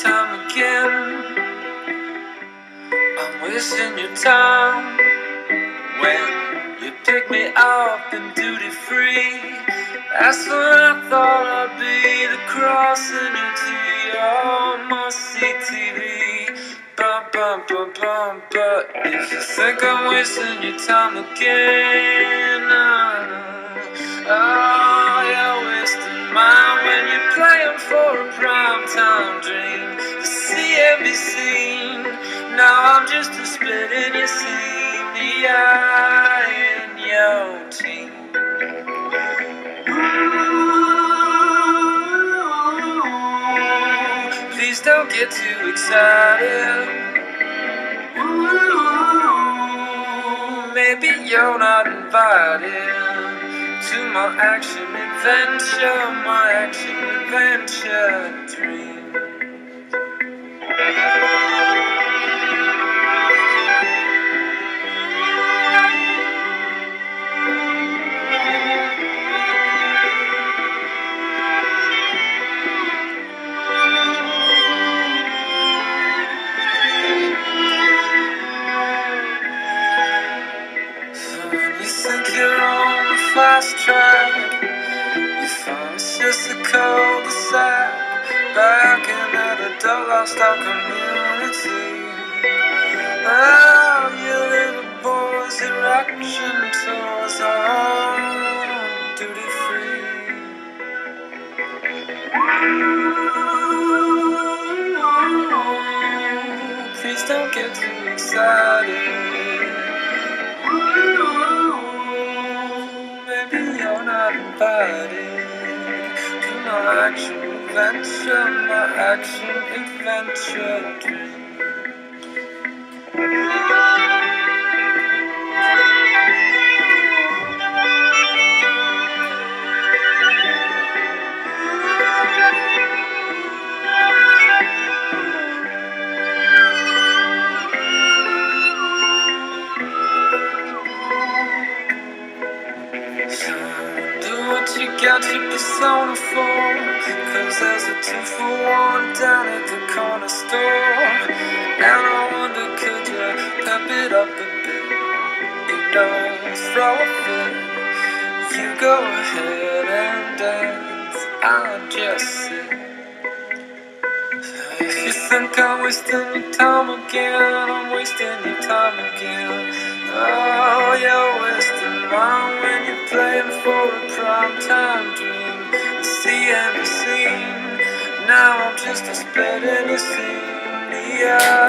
time again. I'm wasting your time when you pick me up in duty free. That's when I thought I'd be the cross in your tea on my CTV. Bum, bum, bum, bum. But if you think I'm wasting your time again, oh, you're wasting mine when you're playing for a primetime dream. The see and be seen. Now I'm just a split in your seam, the eye in your team. Ooh, please don't get too excited. Ooh, maybe you're not invited to my action adventure dream. You think you're on the fast track, you find it's just a cul-de-sac, backing at a dull lost our community. Oh, your little boy's erection tours are duty free. Please don't get too excited. Maybe you're not invited to my action adventure dream. Do what you got your persona for, 'cause there's a 2-for-1 down at the corner store. And I wonder, could you pep it up a bit? You know, throw a fit. You go ahead and dance, I'll just sit. If you think I'm wasting your time again, I'm wasting your time again. Oh, you're wasting mine when you're playing for a primetime dream. The see and be seen. Now I'm just a split in your scene. Yeah.